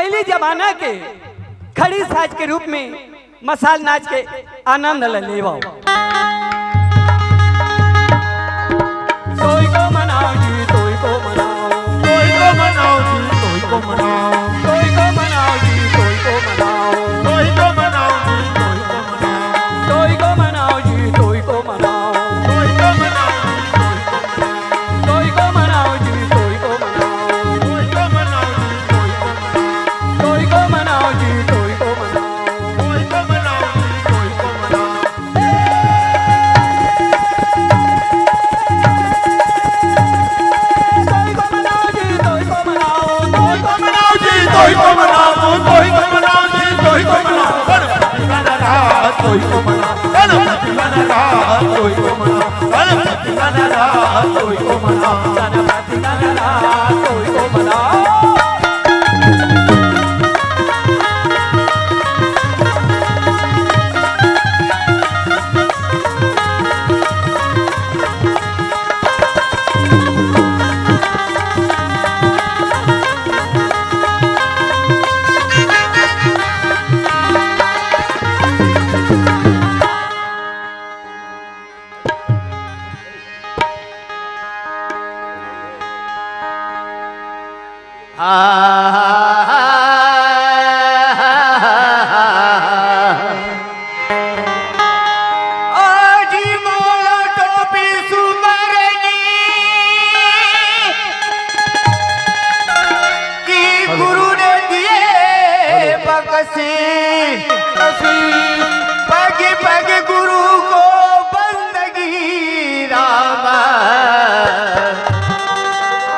पहले जमाना के खड़ी साज के रूप में मसाल नाच के आनंद लेवा। तोई को मनाओ जी, तोई को मनाओ, तोई को मनाओ जी, तोई को मनाओ, तोई को मनाओ जी, तोई को मनाओ, तोई को मनाओ जी, तोई को मनाओ, तोई को मनाओ जी, तोई को मनाओ, तोई को मनाओ जी, तोई को मनाओ जी, तोई को मनाओ, तोई को मनाओ जी, तोई को मनाओ, तोई को मनाओ जी, तोई को मनाओ, तोई को मनाओ, तोई को मनाओ जी, तोई को मनाओ, तोई को मनाओ, गणपति गणराज तोई को मनाओ, गणपति गणराज तोई को मनाओ, गणपति गणराज तोई को मनाओ। पग पग गुरु को बंदगी राम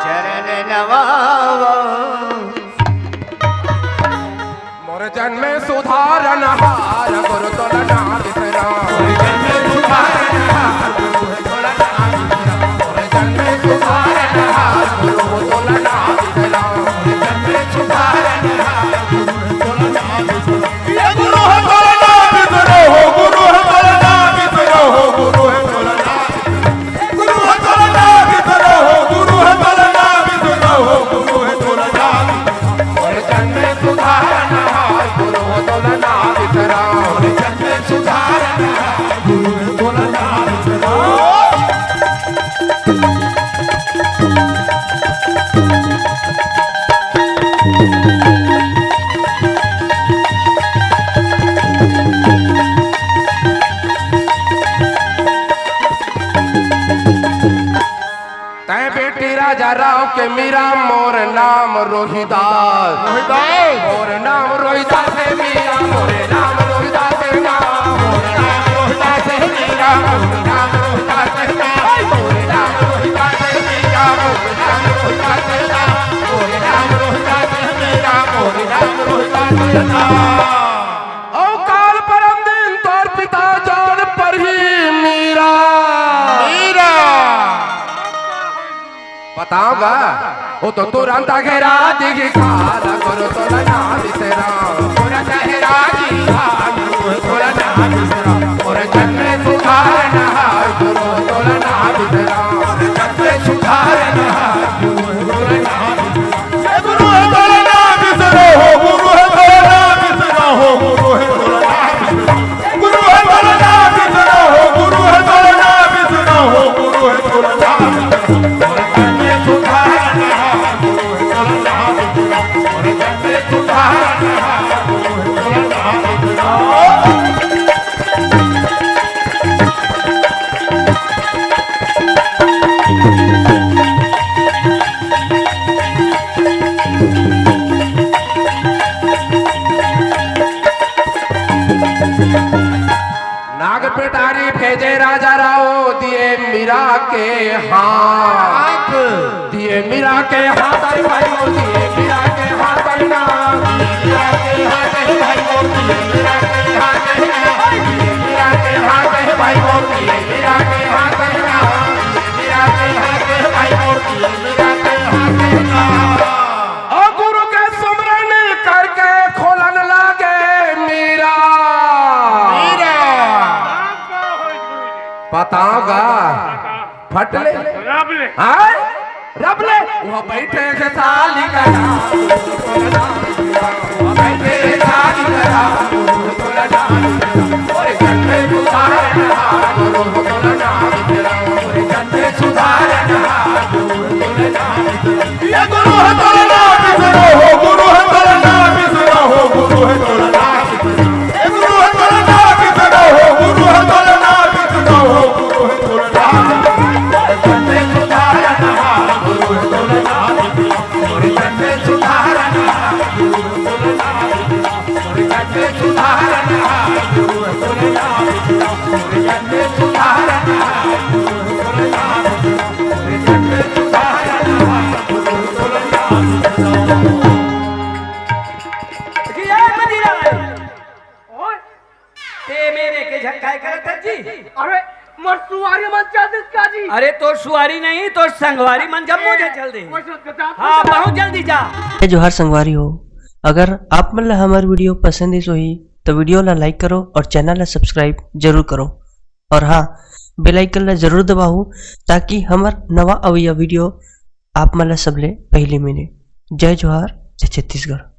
चरण नवावा। मोर जन्म सुधारन हार गुरु तुलना बिसरा, मोर जन्म सुधारन हार गुरु तुलना बिसरा, मोर जन्म सुधारन हार गुरु तुलना बिसरा, मोर जन्म सुधारन हार गुरु तुलना बिसरा। ये गुरु है तुलना बिसरो हो, गुरु है तुलना बिसरो हो, गुरु है तुलना, गुरु है तुलना बिसरो हो, गुरु है तुलना बिसरो हो, गुरु है तुलना। मोर जन्म सुधारन हार गुरु तुलना बिसरा, मोर जन्म सुधारन हार गुरु तुलना बिसरा। तै बेटी राजा राव के मीरा, मोर नाम रोहिदास, मोर नाम रोहिदास है मीरा, मोर नाम रोहिदास है नाम, मोर नाम रोहिदास है मीरा, मोर नाम रोहिदास है नाम, मोर नाम रोहिदास है मीरा, मोर नाम रोहिदास है नाम, मोर नाम रोहिदास है मीरा, मोर नाम रोहिदास है नाम। ओ काल परम दिन तोर पिता जान पर ही मीरा, मीरा बताऊंगा वो तो तुरंत घेरा दिखी खाला गुरु तुलना बिसरा, पूरा चेहरा की हाल गुरु तुलना बिसरा, पूरा जन्म सुधारन हार गुरु तुलना बिसरा, पूरा जन्म सुधारन हार गुरु तुलना बिसरा। ये गुरु है तुलना बिसरो हो, गुरु है तुलना बिसरो हो, गुरु है तुलना, गुरु है तुलना बिसरो हो, गुरु है तुलना बिसरो हो, गुरु है तुलना। नाग पिटारी भेजे राजा राव दिए मीरा के हाथ, दिए मीरा के हाथ भाई मोर, दिए मीरा के हाथ ना, मीरा के हाथ भाई मोर, दिए मीरा के हाथ ना, मीरा के हाथ भाई मोर, दिए मीरा के हाथ ना, मीरा के हाथ भाई मोर, दिए मीरा के हाथ ना। और गुरु के सुमरन करके खोलन लागे मीरा, बताऊंगा फटले रबले वो बैठे के साली करा वो बैठे साली करा तोला नाम और जन्मे सुधारना तोला नाम और जन्मे सुधारना तोला नाम ये गुरु है तोला नाम बिसरो हो गुरु है तोला नाम बिसरो हो गुरु है तोला नाम ये गुरु है तोला नाम बिसरो हो गुरु है तोला नाम बिसरो हो गुरु है तोला नाम जन्मे सुधारना गुरु तोला नाम और जन्मे सुधारना गुरु तोला नाम और जन्मे सुधारना गुरु तोला नाम और जन्मे सुधारना गुरु तोला नाम और जन्मे सुधारना गुरु तोला नाम कि ये मदीरा ओए ते मेरे के झक्काय करत है जी। अरे मोर सुवारी मन चाहते का जी। अरे तो सुवारी नहीं तो संगवारी मन जब मुझे चल दे। हाँ बहुत जल्दी जा। जोहार संगवारी हो, अगर आप मन ला हमार वीडियो पसंद है सोही तो वीडियो ला लाइक करो और चैनल ला सब्सक्राइब जरूर करो और हाँ बेल आइकन ला जरूर दबाओ ताकि हमार नवा अवैया वीडियो आप मन ला सबले पहले मिले। जय जोहार, जय छत्तीसगढ़।